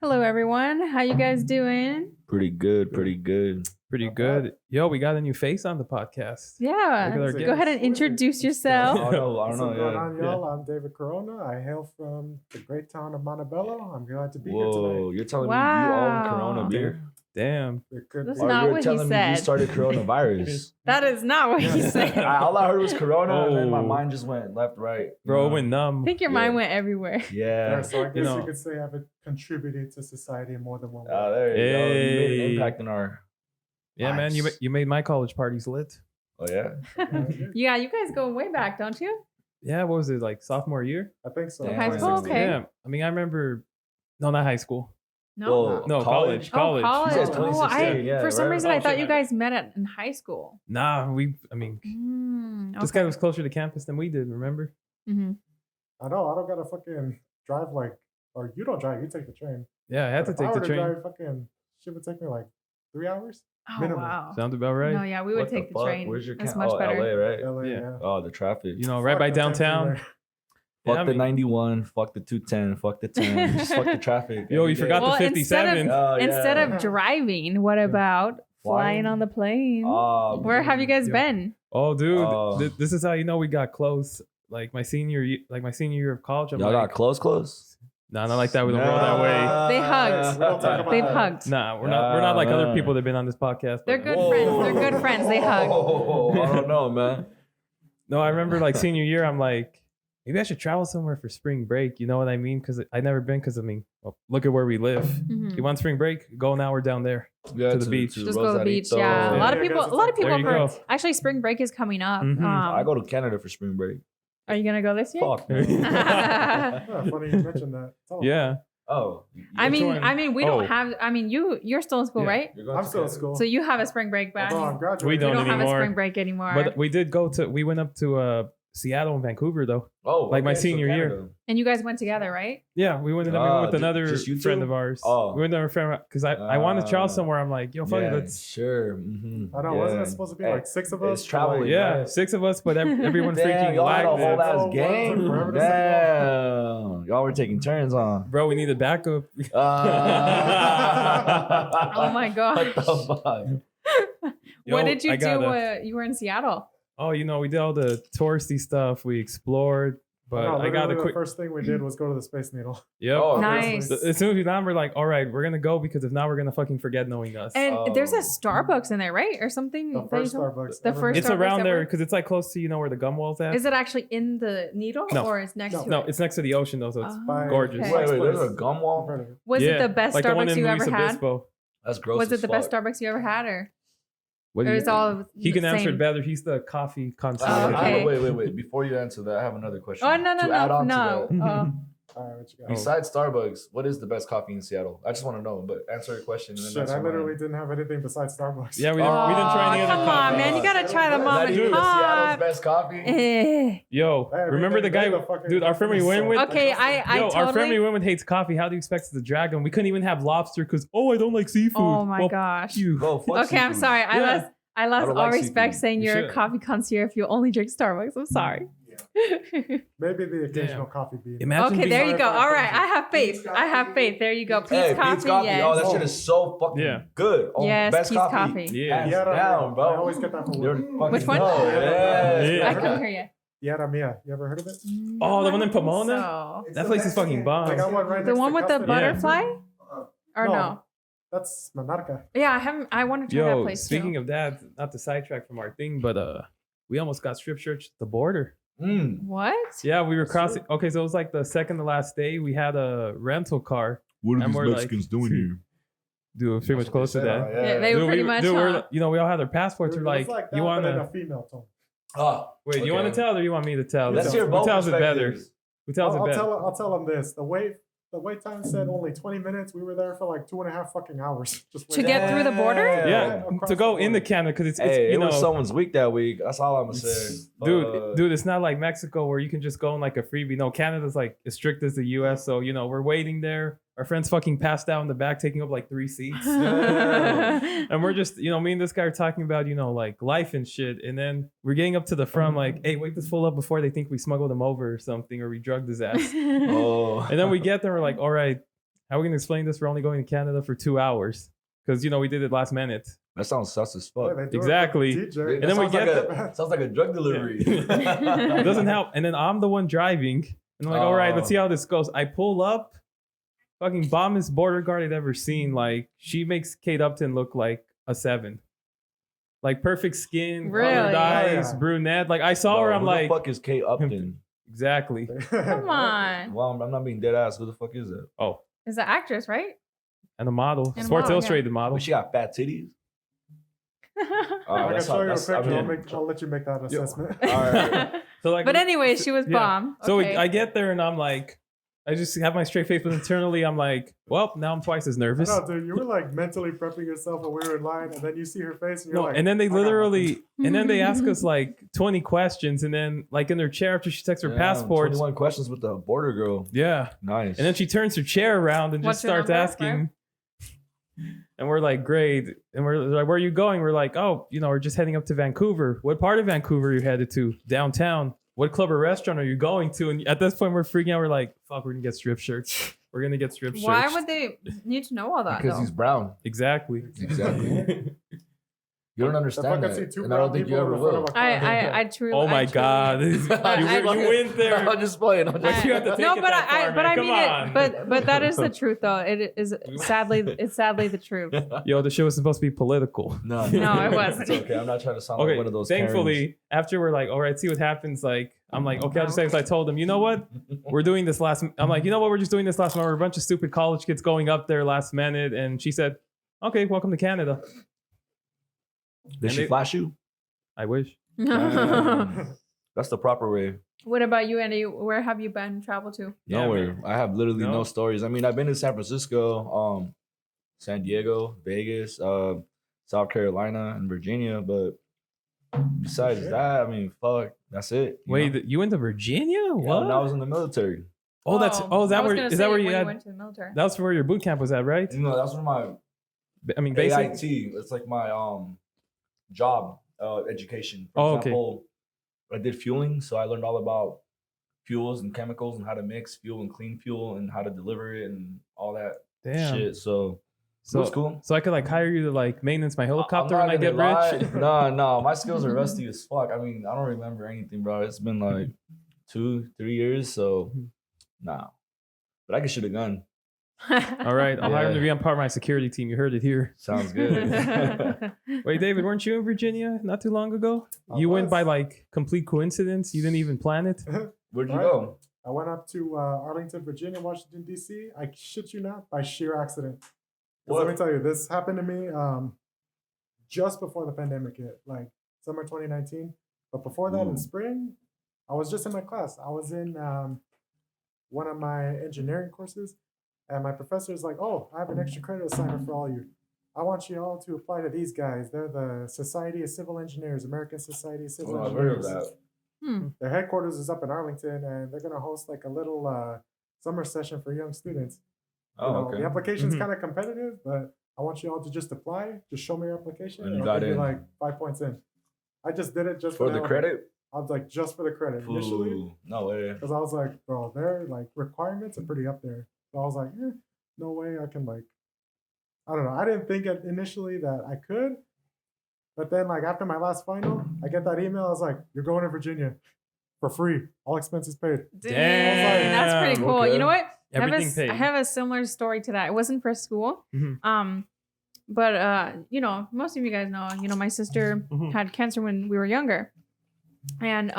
Hello, everyone. How you guys doing? Pretty good, pretty good. Pretty good. Yo, we got a new face on the podcast. Yeah. Look at our Go guest. ahead and introduce I yourself. don't know, What's going yeah. on, y'all? I'm David Corona. I hail from the great town of Montebello. I'm glad to be here Whoa, today. you're telling me you Wow. own Corona beer? Damn. It could That's be. Or not you're what he telling me said. you started coronavirus? That is not what he said. All I heard was Corona, and then my Oh. mind just went left, right. Bro, you know? went numb. I think your Yeah. mind went everywhere. Yeah, Yeah. so I guess You know. you could say I've contributed to society in more than one way. There you go. You made Hey. an impact in our. Yeah, man, you made my college parties lit. Oh yeah. Yeah, you guys go way back, don't you? Yeah, what was it, like sophomore year? I think so. Damn. High school? 2016. Okay. Yeah. I mean, I remember, no, not high school. No. Well, No, college. Oh, college. You said Oh, 2016, yeah, for some right? reason, Oh, I thought shit, you my bad. guys met in high school. Nah, this Okay. guy was closer to campus than we did, remember? Mm-hmm. I know. I don't gotta fucking drive or you don't drive. You take the train. Yeah, I had to But if take the I were train. to drive, fucking shit would take me like 3 hours. Oh, Minimum. wow. Sounds about right. No, yeah, we would What take the fuck? train. Where's your That's camp? much better. LA, right? LA, Yeah. yeah. Oh, the traffic. You know, right by Fuck the 10 downtown. freeway. Fuck Yeah, I the mean- 91, fuck the 210, fuck the 10, just fuck the traffic. Yo, every you day. forgot Well, the instead 57. Oh, yeah. Instead of driving, what about flying Flying? on the plane? Oh, Where have you guys Yeah. been? Oh, dude, Oh. this is how you know we got close. Like my senior year of college, I'm Y'all like, got close? nah, not like that. We don't roll that way. They hugged. We don't talk about They've that. hugged. Nah, we're not like other people that've been on this podcast. They're but- good Whoa. friends. They're good friends. They hug. Whoa, I don't know, man. No, I remember like senior year, I'm like, maybe I should travel somewhere for spring break. You know what I mean? Because I never been. Because I mean, well, look at where we live. Mhm. You want spring break? Go now. We're down there. Yeah, To the beach. Just go to the beach. Yeah, Yeah. a lot of Yeah, people. I guess A lot of it's people. There you go. Actually, spring break is coming up. Mhm. I go to Canada for spring break. Are you gonna go this year? Fuck. man. Yeah, funny you mentioned that. Tell 'em. Yeah. Oh. I Which mean, one? we Oh. don't have. I mean, you're still in school, Yeah. right? You're going I'm to still in Canada. school. So you have a spring break, but Although I'm graduating. We we don't don't have a anymore. spring break anymore. But we went up to Seattle and Vancouver though. Oh, Like my okay, so senior year. Canada. and you guys went together, right? Yeah, we went Ah, with another just you friend two? of ours. Oh. We went with a friend because I wanted to travel Ah. somewhere. I'm like, yo, fuck it, Yeah, let's. sure. Mm-hmm. I know. Wasn't it supposed to be Hey, like 6 of it's us? traveling. Like, Yeah, right. 6 of us, but everyone Damn, freaking y'all had a lagged. whole it. ass Oh, game. forever to Damn. Y'all were taking turns on. Bro, we needed backup. Oh Oh my What gosh. the fuck? Yo, What did you I do? gotta- You were in Seattle. Oh, you know, we did all the touristy stuff. We explored, but No, I got a literally quick. the first thing we did was go to the Space Needle. Yep. Oh, Nice. As soon as we land, we're like, all right, we're gonna go because if not, we're gonna fucking forget knowing us. And there's a Oh. Starbucks in there, right, or something? The that first you told- Starbucks. The ever first made. It's Starbucks around there ever? because it's like close to where the gum wall's at. Is it actually in the needle, No. or is next No. to No, it? it's next to the ocean though, so it's By- gorgeous. Okay. Wait, there's a Place. gum I've wall? heard of it. Was Yeah, it the best like the one Starbucks in you Luis ever had? Obispo. That's gross. Was it as the best fuck. Starbucks you ever had, or What do or you- is all he can the answer it same? better. He's the coffee connoisseur. Oh, okay. Wait. Before you answer that, I have another question. Oh no To add on to no! that, Oh. All right, what you got? Besides Starbucks, what is the best coffee in Seattle? I just want to know, but answer your question. And then Shit, answer I literally mine. didn't have anything besides Starbucks. Yeah, we didn't try any Aw, other come coffee. on, man! You gotta try the Is mom that and even Seattle's pop. best coffee? Eh. Yo, Hey, remember the guy, the fucking dude? Our friend we went with. Okay, I Yo, our friend we totally. went with hates coffee. How do you expect us to drag him? We couldn't even have lobster because I don't like seafood. Oh my Well, gosh. You. Bro, fuck Okay, I'm seafood. sorry. I Yeah. lost don't all like respect seafood. saying You you're a should. coffee concierge if you only drink Starbucks. I'm sorry. Maybe the occasional Damn. coffee bean. Imagine Okay, being- there you go. Sorry, All right, Pete's I have faith. I have faith. There you go. Pete's Hey, coffee. Pete's coffee. Yes. Oh, that shit is so fucking Yeah. good. Oh, Yes, best Pete's coffee. coffee. Yeah. Hands Yara down, Mia. bro. I always get that for You're work. fucking Which one? no, yes. Yeah. I couldn't hear you. Yara Mia. You ever heard of it? Oh, the one in I don't think Pomona? so. That place is fucking bomb. I got one right The next one to with the Custody. butterfly? Or no? No. That's Monarca. Yeah, I haven't. I want to try that Yo, place speaking too. of that, not to sidetrack from our thing, but we almost got strip searched at the border. What? Yeah, we were That's crossing. true. Okay, so it was like the second to last day. We had a rental car. What are And these we're like- Mexicans doing here? Dude, it was pretty much close to that. Yeah, they were Dude, pretty much. dude, huh? we all had our passports. It We're was like, that, you want but in to a female tone. Oh, wait? You okay. want to tell, or you want me to tell? Let's hear Who both tells it better? perspectives. Who tells it I'll better? tell them this. The wait time said only 20 minutes. We were there for like 2.5 fucking hours. Just To waiting. get through the border? Yeah, across to go the into border. Canada because it's Hey, you it know, was someone's week that week. That's all I'm gonna say. dude, it's not like Mexico where you can just go in like a freebie. No, Canada's like as strict as the U.S. So we're waiting there. Our friends fucking passed out in the back, taking up like 3 seats. And we're just, me and this guy are talking about, like life and shit. And then we're getting up to the front, like, hey, wake this fool up before they think we smuggled him over or something, or we drugged his ass. Oh, And then we get there, we're like, all right, how are we gonna explain this? We're only going to Canada for 2 hours because we did it last minute. That sounds sus as Yeah, fuck. they do it for Exactly. DJ. And then we sounds get like sounds like a drug delivery. It doesn't help. And then I'm the one driving. And I'm like, all right, let's see how this goes. I pull up, fucking bombest border guard I'd ever seen. Like, she makes Kate Upton look like a 7. Like, perfect skin, Really? colored eyes, Oh, yeah. brunette. Like, I saw her, I'm Who like, the fuck is Kate Upton? exactly. Come on. Well, I'm not being dead ass. Who the fuck is that? Oh, Is an actress, right? and a model, And a Sports model, yeah. Illustrated model. But she got fat titties. I can show you a picture. I mean, I'll let you make that assessment. all right. So like, But anyway, she was yeah. bomb. So Okay. I get there and I'm like, I just have my straight face, but internally I'm like, well, now I'm twice as nervous. No, dude, you were like mentally prepping yourself when we were in line, and then you see her face, and you're No, like, and then they I got literally, and then they ask us like 20 questions, and then like in their chair after she checks her Damn, passport, 21 questions with the border girl. yeah, Nice. and then she turns her chair around and What's just your starts number, asking, and we're like, great, and we're like, where are you going? We're like, oh, we're just heading up to Vancouver. What part of Vancouver are you headed to? Downtown. What club or restaurant are you going to? And at this point, we're freaking out. We're like, fuck, we're gonna get strip shirts. We're gonna get strip shirts. Why would they need to know all that? because though? he's brown. Exactly. Exactly. You don't The understand fuck I see that, two and I don't brown think you people ever in front will. of a car. I truly. Oh my I truly- god, you went there. No, I'm just playing. I'm just Why'd you have to take no, it but that far, but man? I Come mean on. it. But that is the truth, though. It is sadly the truth. Yo, the show was supposed to be political. No, No, it wasn't. It's okay. I'm not trying to sound like Okay, one of those. thankfully, after we're like, all right, see what happens. Like, I'm like, okay, I'll just say this. I told them, you know what? We're doing this last. I'm like, you know what? We're just doing this last minute. We're a bunch of stupid college kids going up there last minute. And she said, okay, welcome to Canada. Did And she they- flash you? I wish. That's the proper way. What about you, Andy? Where have you been traveled to? Yeah, Nowhere. man. I have literally No? no stories. I mean, I've been to San Francisco, San Diego, Vegas, South Carolina, and Virginia. But besides Shit. that, I mean, fuck, that's it. Wait, know? you went to Virginia? Yeah, What? when I was in the military. Oh, that's. Oh, is I that was where? gonna Is say that where you when had? went to the military? That's where your boot camp was at, right? You know, that's one of my I mean, basic. AIT. It's like my job education. For Oh, okay. example, I did fueling, so I learned all about fuels and chemicals and how to mix fuel and clean fuel and how to deliver it and all that Damn. shit. So it So was cool. So I could like hire you to like maintenance my helicopter I'm when I not get gonna rich. lie. No, my skills are rusty as fuck. I mean, I don't remember anything, bro. It's been like 2-3 years, so nah. But I can shoot a gun. All right, I'll hire him to Yeah. be on part of my security team. You heard it here. Sounds good. Wait, David, weren't you in Virginia not too long ago? I You went was. by like complete coincidence. You didn't even plan it. Where'd you Right. go? I went up to Arlington, Virginia, Washington, D.C. I shit you not, by sheer accident. 'Cause What? Let me tell you, this happened to me just before the pandemic hit, like summer 2019. But before that, in Ooh. spring, I was just in my class. I was in one of my engineering courses, and my professor is like, "Oh, I have an extra credit assignment for all you. I want you all to apply to these guys. They're the Society of Civil Engineers, American Society of Civil Oh, I've heard of Engineers." that. Their headquarters is up in Arlington, and they're gonna host like a little summer session for young students. Oh, okay. The application's Mhm. kind of competitive, but I want you all to just apply. Just show me your application, And you I'll got give you in. like 5 points in. I just did it just For the hell of it. credit? I was like, just for the credit initially, Ooh, no way. because I was like, bro, their like requirements are pretty up there. So I was like, no way I can like. I don't know. I didn't think initially that I could, but then like after my last final, I get that email. I was like, you're going to Virginia for free, all expenses paid. Dang, that's pretty Damn, cool. okay. You know what? Everything paid. I have a similar story to that. It wasn't for school. Mhm. But most of you guys know, my sister Mhm. had cancer when we were younger. And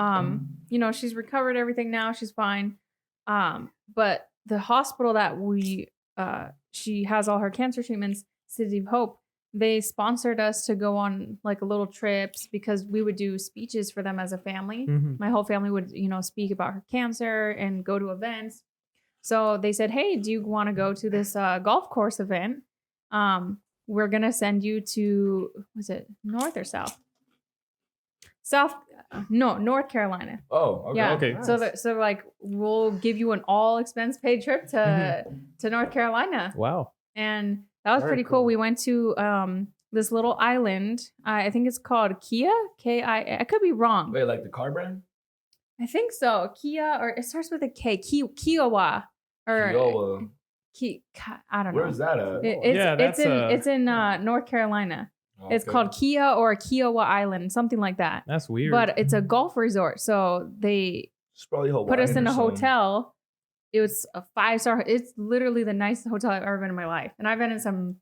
she's recovered everything now. She's fine. But the hospital that she has all her cancer treatments, City of Hope, they sponsored us to go on like a little trips because we would do speeches for them as a family. Mhm. My whole family would, speak about her cancer and go to events. So they said, hey, do you want to go to this golf course event? We're going to send you to, was it North or South? North Carolina. Oh, okay. Yeah. Okay. Nice. So like, we'll give you an all expense paid trip to North Carolina. Wow. And that was Very pretty cool. cool. We went to this little island. I think it's called Kia, K-I. I could be wrong. Wait, like the car brand? I think so. Kia, or it starts with a K. Kiowa. Or Kiowa. I don't know. Where's that at? It's in North Carolina. Oh, It's okay. called Kia or Kiowa Island, something like that. That's weird. But it's a golf resort, so they It's probably put us Hawaiian in or a something. hotel. It was a 5-star. It's literally the nicest hotel I've ever been in my life, and I've been in some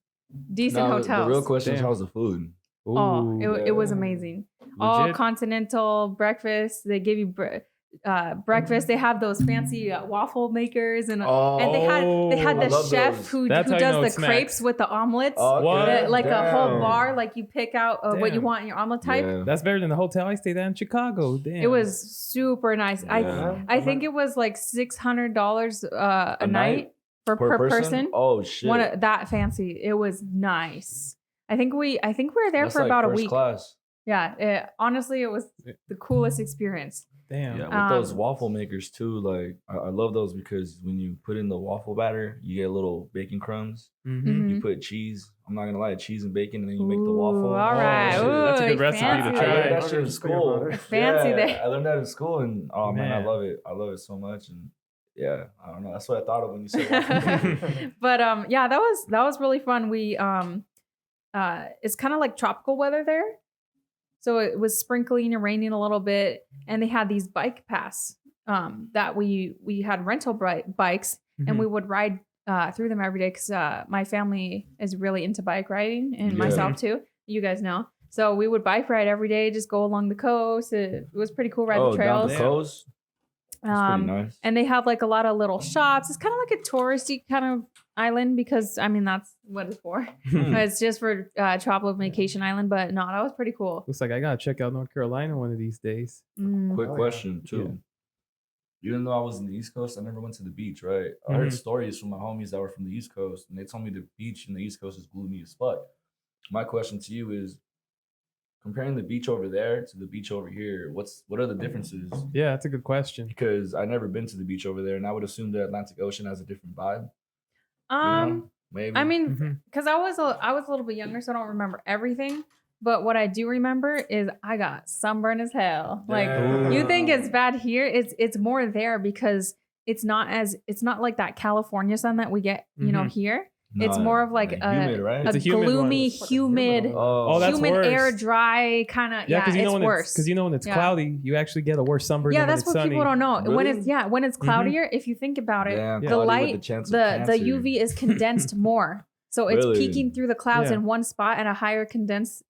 decent Now, hotels. The real question is Damn. how's the food? Oh, Ooh, it was yeah. amazing. All legit. continental breakfast. They give you breakfast. They have those fancy waffle makers, and they had I the love chef those. who That's how you know does it's the crepes snacks. with the omelets. Oh, What? okay. Like a whole Damn. bar, like you pick out what you Damn. want in your omelet type. Yeah. That's better than the hotel I stayed at in Chicago. Damn. It was super nice. Yeah. I think it was like $600 a night night? per person. Oh shit. That fancy. It was nice. I think we were there That's for like about a first week. Class. Yeah, honestly, it was the coolest experience. Damn. Yeah, with those Um, waffle makers too. Like I love those because when you put in the waffle batter, you get little bacon crumbs. Mm-hmm. You put cheese. I'm not gonna lie, cheese and bacon, and then you make the waffle. Ooh, all right. shit. Ooh, That's a good recipe to fancy try. I learned there. that shit in school. Fancy Yeah, there. I learned that in school, and oh man, I Man. love it. I love it so much, and yeah, I don't know. That's what I thought of when you said waffle maker. But yeah, that was really fun. We it's kind of like tropical weather there. So it was sprinkling and raining a little bit, and they had these bike paths that we had rental bikes, and we would ride through them every day because my family is really into bike riding, and Yeah. myself too. You guys know. So we would bike ride every day, just go along the coast. It was pretty cool, ride the Down trails. the coast. That's pretty nice. And they have like a lot of little shops. It's kind of like a touristy kind of island because I mean that's what it's for. It's just for tropical vacation island. But no, that was pretty cool. Looks like I gotta check out North Carolina one of these days. Quick Oh, yeah. question too. Even though I was in the East Coast, I never went to the beach, right? I heard stories from my homies that were from the East Coast, and they told me the beach in the East Coast is gloomy as fuck. My question to you is, comparing the beach over there to the beach over here, what are the differences? Yeah, that's a good question. Because I've never been to the beach over there, and I would assume the Atlantic Ocean has a different vibe. You know? Maybe. I mean, Mhm. because I was a little bit younger, so I don't remember everything. But what I do remember is I got sunburned as hell. Like you think it's bad here, it's more there because it's not like that California sun that we get, you know, here. It's more of like humid, right? a It's a humid one. gloomy, It's fucking humid, humid. Oh, that's humid worse. air, dry kind of. Yeah, because you know it's when worse. because you know when it's Yeah. cloudy, you actually get a worse sunburn. Yeah, than when that's it's what sunny. people don't know. When Really? it's when it's cloudier, if you think about it, Damn, the cloudy with light, the chance of the cancer. UV is condensed more, so it's Really? peeking through the clouds Yeah. in one spot at a higher condensed.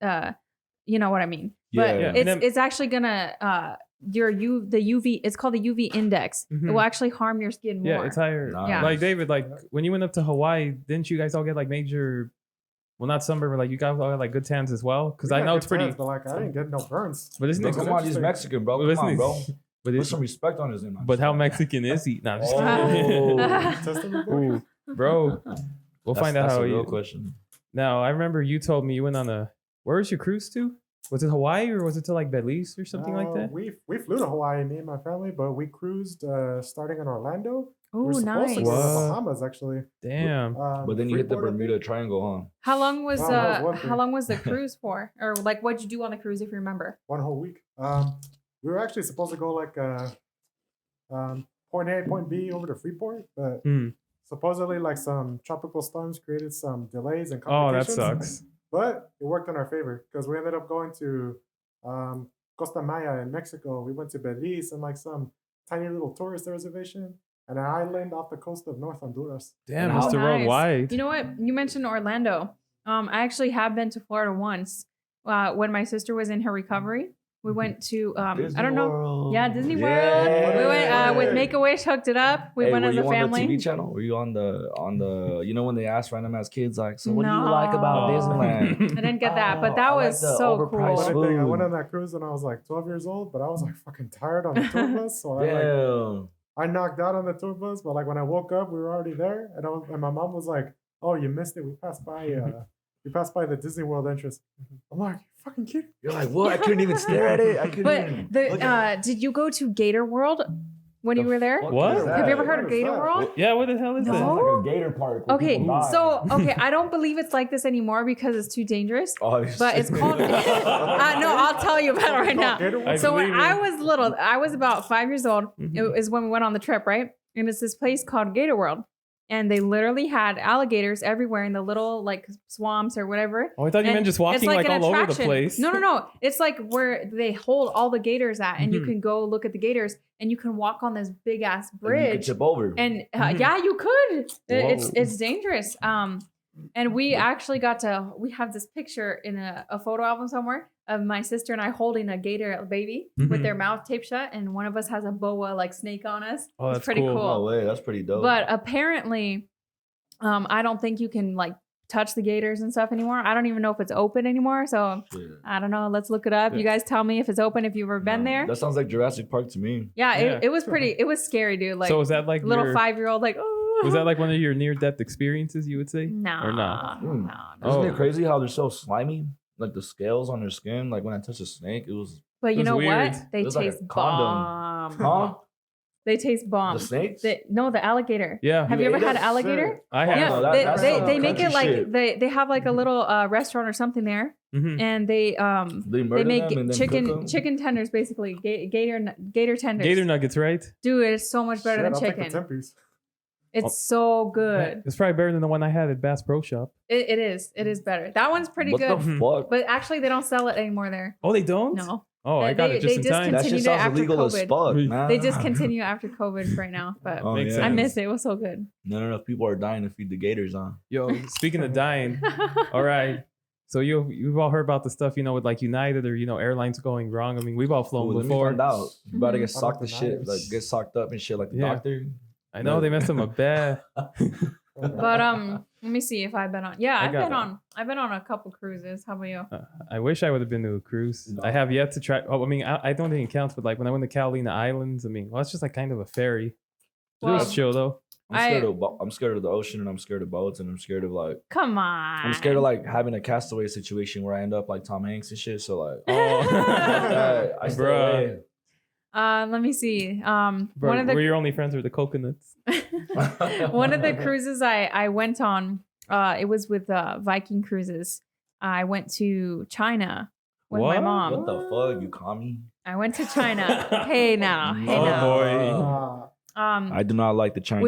You know what I mean? Yeah. But Yeah. it's And then- it's actually gonna the UV. It's called the UV index. It Mhm. will actually harm your skin more. Yeah, it's higher. Nice. Like David, like when you went up to Hawaii, didn't you guys all get like major? Well, not sunburn, but like you guys all had like good tans as well. Because I know it's pretty. but like I didn't get no burns. But isn't No, it? come on, he's Mexican, bro. But Come on, bro. But, Put some respect on his name. but how Mexican is he? Nah, I'm just Oh. Testing me, boy. Ooh, bro. We'll find out that's how a real you. question. Now I remember you told me you went on a. Where was your cruise to? Was it Hawaii or was it to like Belize or something like that? We flew to Hawaii, me and my family, but we cruised starting in Orlando. We were Oh, supposed nice. to go to the What? Bahamas actually. Damn. But then you hit the Freeport, I think. Bermuda Triangle, huh? How long was Oh, that was one how thing. long was the cruise for, or like what'd you do on the cruise if you remember? One whole week. We were actually supposed to go like point A, point B over to Freeport, but Hmm. supposedly like some tropical storms created some delays and Oh, that complications. sucks. But it worked in our favor because we ended up going to Costa Maya in Mexico. We went to Belize and like some tiny little tourist reservation and an island off the coast of North Honduras. Damn, Oh, Mr. nice. Worldwide. You know what? You mentioned Orlando. I actually have been to Florida once. When my sister was in her recovery, we went to I don't know. World. Yeah, Disney World. We went with Make a Wish, hooked it up. We Hey, went were as you a on family. the TV channel? Were you on the you know when they ask random ass kids like, so what do you like No. about Disneyland? I didn't get that, but that Oh, I like was the so overpriced cool. Funny thing, I went Food. on that cruise when I was like 12 years old, but I was like fucking tired on the tour bus. So Damn. I knocked out on the tour bus, but like when I woke up, we were already there, and my mom was like, "Oh, you missed it. We passed by the Disney World entrance." I'm like, "You fucking kidding?" You're like, what? I couldn't even stare at it. I couldn't But even the look at it. did you go to Gator World when you were there? Fuck What? is that? Have you ever heard of What is Gator that? World? Yeah, what the hell is No. that? Sounds like a gator park. where Okay, people die. so I don't believe it's like this anymore because it's too dangerous. Oh, But it's called. No, I'll tell you about it right now. Gator World? I So when believe I it. was little, I was about 5 years old. Mhm. It is when we went on the trip, right? And it's this place called Gator World. and they literally had alligators everywhere in the little like swamps or whatever. Oh, I thought you And meant just it's walking like an all over the attraction. place. No. It's like where they hold all the gators at, and you Mhm. can go look at the gators, and you can walk on this big ass And you could bridge. tip over. And Mhm. yeah, you could. Whoa. It's dangerous. And we actually got to. We have this picture in a photo album somewhere of my sister and I holding a gator baby with Mhm. their mouth taped shut, and one of us has a boa like snake on us. Oh, It's that's pretty cool. cool. No way, that's pretty dope. But apparently, I don't think you can like touch the gators and stuff anymore. I don't even know if it's open anymore. So Yeah. I don't know. Let's look it up. You guys tell me if it's open. If you've ever been No, there. That sounds like Jurassic Park to me. Yeah, Yeah. it was pretty. It was scary, dude. Like So was that like little your, 5-year-old, like oh. was that like one of your near-death experiences? You would say? No, Or not? no, Mm. no. Isn't Oh. it crazy how they're so slimy? Like the scales on their skin. Like when I touched a snake, it was But you It was know weird. what? They It was like a taste condom. bomb. huh? They taste bomb. The snakes? No, the alligator. Yeah, Have You you ever ate had that? alligator? Shit. I Oh, have. Yeah, no, that- they that's make it country like shit. they have like a little restaurant or something there, Mhm. and they They murder make them and then cook them? chicken tenders basically gator tenders. Gator nuggets, right? Dude, it's so much better Shit, than I'll take the chicken. 10-piece. It's so good. It's probably better than the one I had at Bass Pro Shop. It is better. That one's pretty What good. the fuck? But actually, they don't sell it anymore there. Oh, they don't? No, Oh, I got They- it just they in time. That discontinued shit it sounds after illegal as COVID. fuck, They man. they discontinue after COVID right now. But Oh, Makes yeah. I sense. miss it. It was so good. Not enough people are dying to feed the gators, huh? Yo, speaking of dying, all right. So you've all heard about the stuff, with like United or airlines going wrong. I mean, we've all flown Ooh, let me before. find out. You about to get Mhm. socked the About the shit, knives. like get socked up and shit, like the Yeah. doctor. I know they messed them up bad. But let me see if I've been on. Yeah, I got I've been on a couple cruises. How about you? I wish I would have been to a cruise. No. I have yet to try. Oh, I mean, I don't think it counts, but like when I went to Catalina Islands, I mean, well, it's just like kind of a ferry. It was Well, chill though. I'm scared of the ocean, and I'm scared of boats, and I'm scared of like Come on. I'm scared of like having a castaway situation where I end up like Tom Hanks and shit. So like, Oh. I stay Bruh. away. Let me see. Bro, One of were the your only friends with the coconuts? one of the cruises I went on, it was with Viking Cruises. I went to China with my What? mom. What the fuck, you commie? I went to China. Hey now, hey Oh, now. boy. I do not like the Chinese.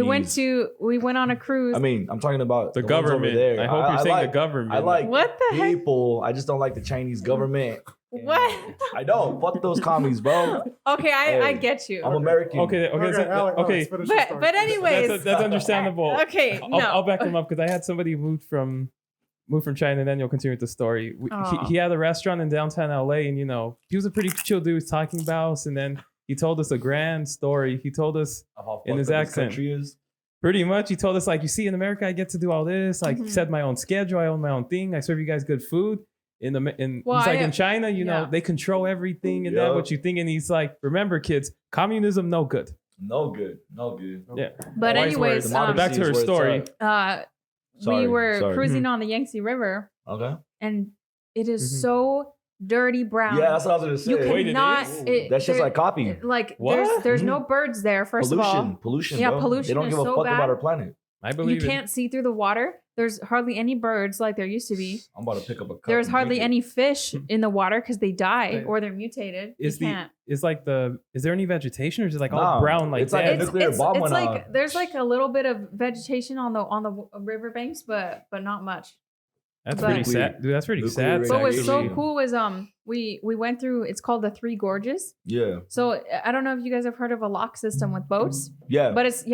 we went on a cruise. I mean, I'm talking about The ones over government. there. I hope you're saying like, the government. I like What the heck? people. I just don't like the Chinese government. What? I don't. Fuck those commies, bro. Okay, I Hey, get you. I'm American. Okay, so- Alex, okay. finish your story. But anyways, That's understandable. Okay, no. I'll back them up because I had somebody moved from China, and then you'll continue with the story. Aw. He had a restaurant in downtown LA, and he was a pretty chill dude. He was talking about us, and then he told us a grand story. He told us Of how in fucked his up this accent. country is. pretty much. He told us like, you see, in America, I get to do all this. Like, Mhm. set my own schedule. I own my own thing. I serve you guys good food. He's like in China, yeah. they control everything and that Yeah. what you think. And he's like, remember, kids, communism no good. No good. No good. Yeah. But Wise anyways, words. Democracy back to is her where it's story. at. we Sorry, were sorry. cruising on the Yangtze River, Okay. and it is Mhm. so dirty brown. Yeah, that's what I was gonna say. you Wait, it cannot. is? That's just there- like copy. Like What? there's no birds there. First pollution. of all, Pollution. Yeah, bro. pollution They don't is give a so fuck bad. about our planet. I you believe can't see through the water. There's hardly any birds like there used to be. I'm about to pick up a cup. There's and hardly drink it. any fish in the water because they die Wait. or they're mutated. Is you can't. is there any vegetation or is it like all Nah, brown like it's like that? a nuclear bomb it's went like off. there's like a little bit of vegetation on the riverbanks, but not much. That's but- pretty sad. Dude, that's pretty Nuclear sad. But what's so actually- cool was we went through. It's called the Three Gorges. Yeah. So I don't know if you guys have heard of a lock system with boats, Yeah. but it's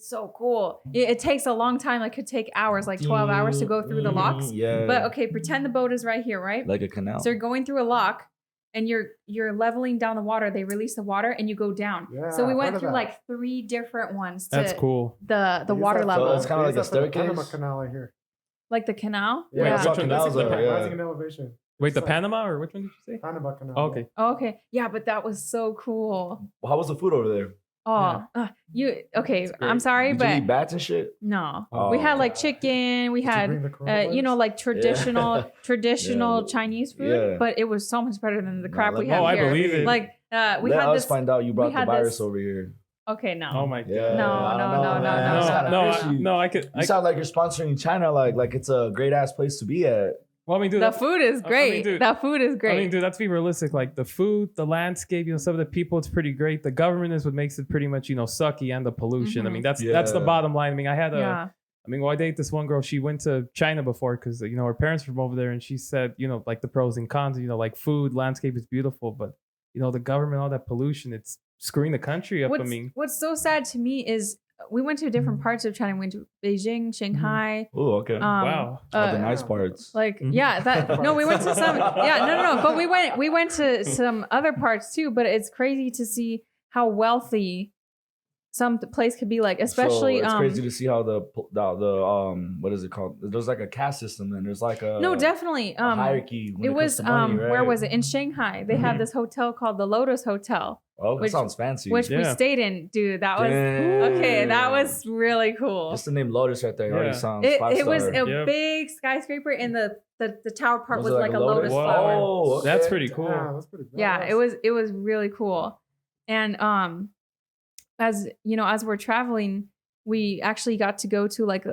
so cool. It takes a long time. Like, it could take hours, like 12 hours to go through the locks. Yeah. But okay, pretend the boat is right here, right? like a canal. So you're going through a lock, and you're leveling down the water. They release the water, and you go down. Yeah, So we I've went heard of through that. like 3 different ones to That's cool. the They use water that for- level, So it's kinda they like use a that for the Panama staircase? Canal right here. like the canal. Yeah, Wait, that's which what one? canals That's are. the Yeah. Rising in elevation. Wait, the It's like Panama or which one did you say? Panama Canal. Oh, okay. Oh, okay. Yeah, but that was so cool. How was the food over there? Oh, you okay? That's great. I'm sorry, Did you but eat bats and shit? no. Oh. We had like chicken. We Did you had bring the coronavirus? like traditional Yeah. Chinese food, Yeah. but it was so much better than the No, crap let we me- have Oh, I here. believe it. Like we Let had us this. find out you brought the had virus this- over here. Okay, no. Oh my god. Yeah. No, I no, don't know, no, no, man. no. It's kinda No, fishy. no, I could. You sound like you're sponsoring China, like it's a great ass place to be at. Well, I mean, dude, The that's- food is I mean, great. dude, The food is great. I mean, dude, let's be realistic. Like the food, the landscape, some of the people, it's pretty great. The government is what makes it pretty much, sucky, and the pollution. I mean, that's the bottom line. I mean, I date this one girl. She went to China before because her parents were from over there, and she said, like the pros and cons. Like food, landscape is beautiful, but the government, all that pollution, it's screwing the country up. What's so sad to me is we went to different parts of China. We went to Beijing, Shanghai. Oh, okay. Wow. All the nice parts. Like, no, we went to some, no, but we went to some other parts too, but it's crazy to see how wealthy some place could be like, especially. So it's crazy to see how the what is it called? There's like a caste system and there's like a definitely a hierarchy. When it was comes to money, right? where was it? In Shanghai, they have this hotel called the Lotus Hotel. Oh, that sounds fancy. Which we stayed in, dude. That was okay. That was really cool. Just the name Lotus right there already sounds. It was a big skyscraper, and the tower part was like a lotus flower. Oh, okay. That's pretty cool. Yeah, that's pretty cool. Yeah, it was really cool. And as we're traveling, we actually got to go to like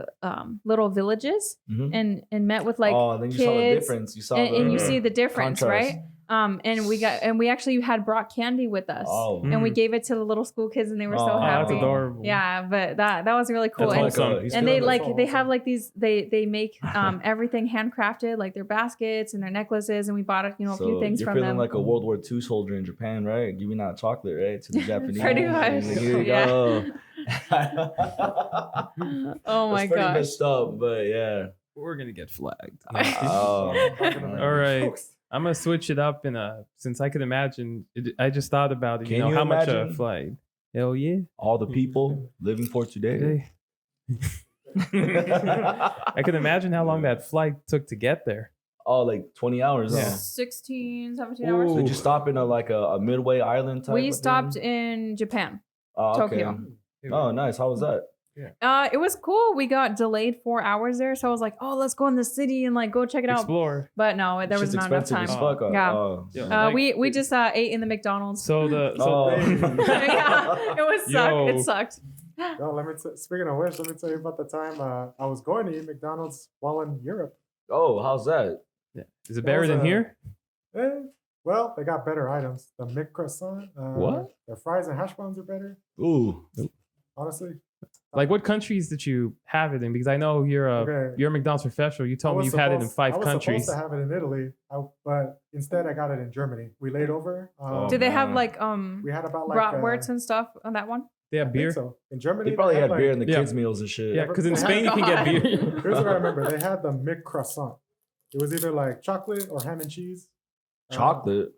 little villages and met with like then you kids. saw the difference. You saw and you see the difference, contrast. right? And we actually had brought candy with us, and we gave it to the little school kids, and they were so happy. That's adorable. Yeah, but that was really cool. That's awesome. And they have like these they make everything handcrafted, like their baskets and their necklaces, and we bought a few things from them. You're feeling like a World War II soldier in Japan, right? Giving out chocolate, right, to the Japanese. Pretty much. Here you go. Oh my It's pretty gosh. messed up, but yeah. We're gonna get flagged. Oh. All right. I'm gonna switch it up since I can imagine. I just thought about it. Can you how much a imagine? flight? Hell yeah. All the people living for today. I can imagine how long that flight took to get there. Oh, like 20 hours. Yeah. Huh? 16, 17 hours. Did you stop in a midway island type? We of stopped thing? in Japan, Oh, okay. Tokyo. Oh, nice. How was that? It was cool. We got delayed 4 hours there, so I was like, "Oh, let's go in the city and like go check it out." Explore. But no, there was Shit's not enough expensive time. as fuck. Yeah. We just ate in the McDonald's. So Yeah, it was Yo. It sucked. No, speaking of which, let me tell you about the time I was going to eat McDonald's while in Europe. Oh, how's that? is it better than here? Well, they got better items. The McCroissant. What? Their fries and hash browns are better. Ooh. Honestly. Like what countries did you have it in? Because I know you're a McDonald's professional. You told me you've had it in 5 countries. I was supposed to have it in Italy, but instead I got it in Germany. We laid over. Did they have like we had about like bratwurst and stuff on that one? They have beer. So in Germany, They probably had like, beer in the kids' meals and shit. Yeah, because in They had- Spain you can get beer. Here's what I remember: they had the McCroissant. It was either like chocolate or ham and cheese. Chocolate?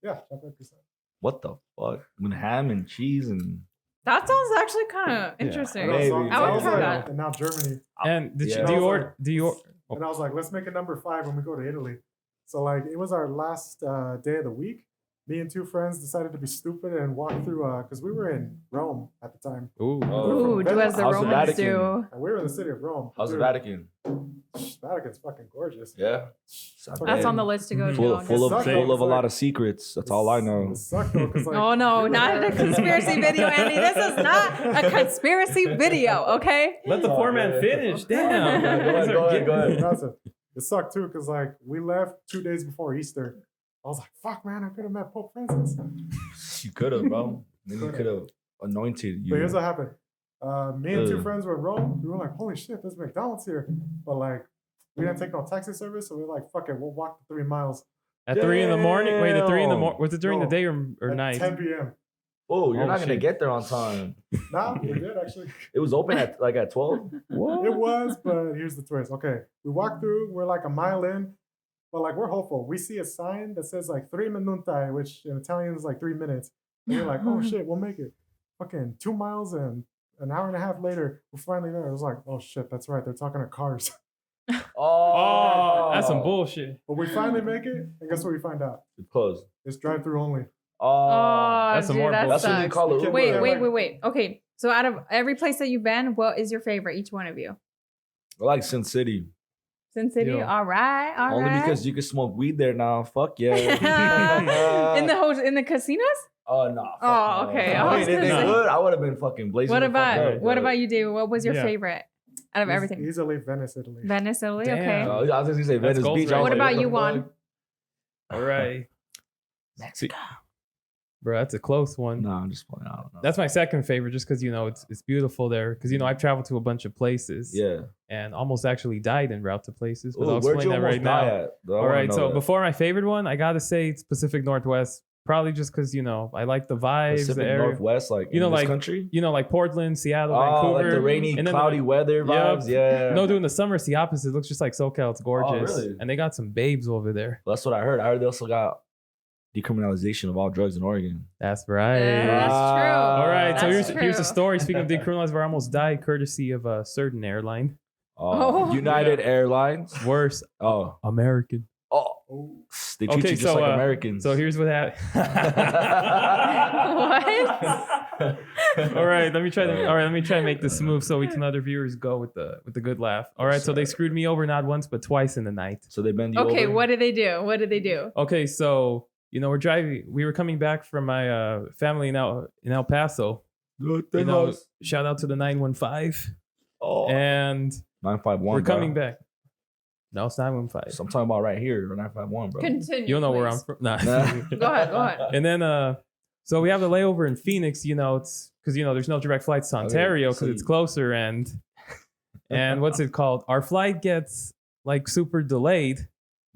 Yeah, chocolate croissant. What the fuck? With ham and cheese and... That sounds actually kind of interesting. Maybe. I would try that. And now Germany. And did Yeah. you do you order? Do you? And I was like, let's make it number 5 when we go to Italy. So like, it was our last day of the week. Me and 2 friends decided to be stupid and walk through because we were in Rome at the time. Ooh. Ooh, do as the How's the Romans Vatican? do. And we were in the city of Rome. How's the Dude, Vatican? Vatican's fucking gorgeous. Yeah. That's on the list to go to. Full, I full guess. of full of a lot of secrets. That's all I know. It sucked though, 'cause, like, Oh no, not a conspiracy video, Andy. This is not a conspiracy video, okay? Let the Oh, poor man yeah. finish. Damn. Go ahead. Massive. It sucked too, because like we left 2 days before Easter. I was like, fuck man, I could have met Pope Francis. You could have, bro. Then you could have anointed But you. here's what happened. Me and 2 Ugh. friends were in Rome. We were like, holy shit, there's McDonald's here. But like, we didn't take no taxi service, so we were like, fuck it, we'll walk the 3 miles. At 3 in the morning. Wait, at 3 in the Damn. morning. Was it during the No, day or At night? 10 p.m. Oh, you're Oh, not gonna shit. get there on time. Nah, we did actually. It was open at 12. What? It was, but here's the twist. Okay, we walk through, we're like a mile in, but like we're hopeful. We see a sign that says like 3 minuti, which in Italian is like 3 minutes. And we're like, oh shit, we'll make it. Fucking 2 miles and an hour and a half later, we're finally there. It was like, oh shit, that's right. They're talking to cars. Oh, that's some bullshit. But we finally make it, and guess what we find out? It's closed. It's drive-through only. Oh, That's some dude, more that That's what they sucks. call it. Wait, Wait. Okay, so out of every place that you've been, what is your favorite? Each one of you. I like Sin City. Sin City. Yo. All right. Only because you can smoke weed there now. Fuck yeah. in the casinos. Oh no. Oh, okay. I I was mean, if gonna they say- would, I would have been fucking blazing. What the fuck about up, what but- about you, David? What was your Yeah. favorite? out of everything? Easily Venice, Italy. Venice, Italy. Damn. Okay. I was just gonna say That's Venice gold Beach. right I was What there. like, about you, the Juan? fuck? All right. Mexico. Bro, that's a close one. No, I'm just playing. I don't know. That's my second favorite, just because it's beautiful there. Because I've traveled to a bunch of places, yeah. and almost actually died en route to places. But Ooh, I'll where'd explain you that almost right die now. at? I All wanna right, know so that. before my favorite one, I gotta say it's Pacific Northwest. Probably just because I like the vibes, Pacific the area. Northwest, like You know, in this like- country. Like Portland, Seattle, Oh, Vancouver. like the rainy, And then cloudy weather vibes. Yeah. No, during the summer, it's the opposite. It looks just like SoCal. It's gorgeous. really? And they got some babes over there. That's what I heard. I heard they also got decriminalization of all drugs in Oregon. That's right. Yeah, that's true. All right, so That's here's a true. story. Speaking of decriminalized, where I almost died courtesy of a certain airline. Oh. United Airlines. Worse, Oh. American. Oh. They treat Okay, you just so, like Americans. So here's what happened. What? All right, let me try to make this smooth so we can let other viewers go with the good laugh. All right, so they screwed me over not once but twice in the night. So they bend you Okay, over? what did they do? What did they do? Okay, so we're driving. We were coming back from my family in El Paso. Shout out to the 915. Oh. And 951. we're coming bro. back. No, it's 915. So I'm talking about right here, 951, bro. Continue. You don't know where I'm please. from. Nah. Go ahead. And then so we have the layover in Phoenix, it's because there's no direct flights to Ontario because it's closer and what's it called? Our flight gets like super delayed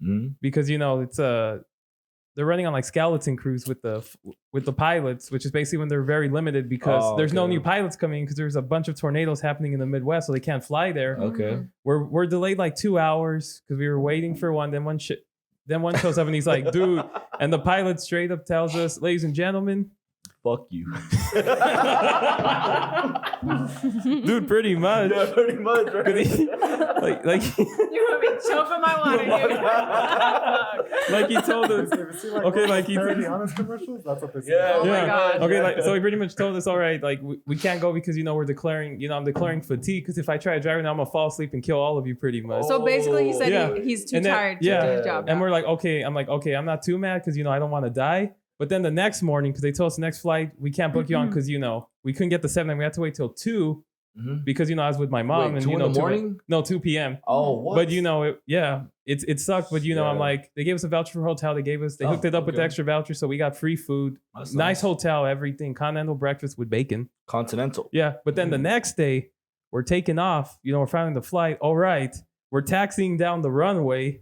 Mhm. because it's they're running on like skeleton crews with the pilots, which is basically when they're very limited because there's no okay. new pilots coming because there's a bunch of tornadoes happening in the Midwest, so they can't fly there. Okay. We're delayed like 2 hours because we were waiting for one. Then one shows up and he's like, dude, and the pilot straight up tells us, ladies and gentlemen, Fuck you. dude, pretty much. Yeah, pretty much, right? like You want me to choke on my water, dude. like he told us. Okay, like he Parody honest commercials. That's what they say. Yeah. Oh my God. Okay, like so he pretty much told us, all right, like we can't go because we're declaring, I'm declaring fatigue because if I try to drive now, I'm gonna fall asleep and kill all of you pretty much. So basically, he said Yeah. he's too And then- tired to yeah. do his job. And now. we're like, okay, I'm not too mad because I don't want to die. But then the next morning, because they told us the next flight we can't book you on because we couldn't get the 7, and we had to wait till 2 Mhm. because I was with my mom. Wait, and 2 in the morning? No, 2 p.m. Oh, what? But it sucked. But Yeah. I'm like, they gave us a voucher for hotel. They hooked it up with the okay. extra voucher, so we got free food, That's nice hotel, everything, continental breakfast with bacon. Continental. Yeah, but then the next day we're taking off. We're finding the flight. All right, we're taxiing down the runway,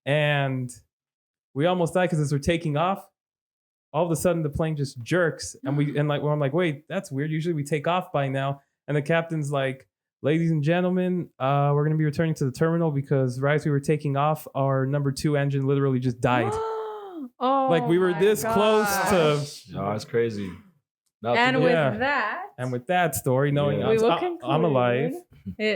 and we almost died because as we're taking off, all of a sudden the plane just jerks, and I'm like, wait, that's weird. Usually we take off by now, and the captain's like, ladies and gentlemen, we're gonna be returning to the terminal because right as we were taking off, our number 2 engine literally just died. Oh, Like, we were my this close gosh. to- No, that's crazy. No, And people- with Yeah. that, And with that story, knowing Yeah. we will I'm conclude. alive.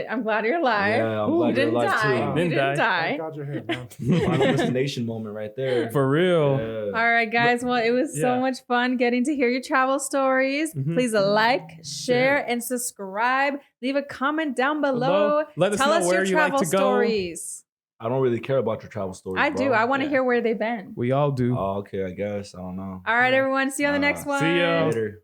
I'm glad you're alive. Yeah, I'm You glad you're didn't alive die. too. You Didn't didn't die. Thank God you're here, man. Final destination moment right there. For real. Yeah. All right, guys. Well, it was so Yeah. much fun getting to hear your travel stories. Mhm. Please like, share, and subscribe. Leave a comment down below. Let us Tell know us where your you like travel to go. stories. I don't really care about your travel stories. I do. bro. I want to Yeah. hear where they've been. We all do. Oh, okay, I guess. I don't know. All right, everyone. See you on the next one. See ya. Later.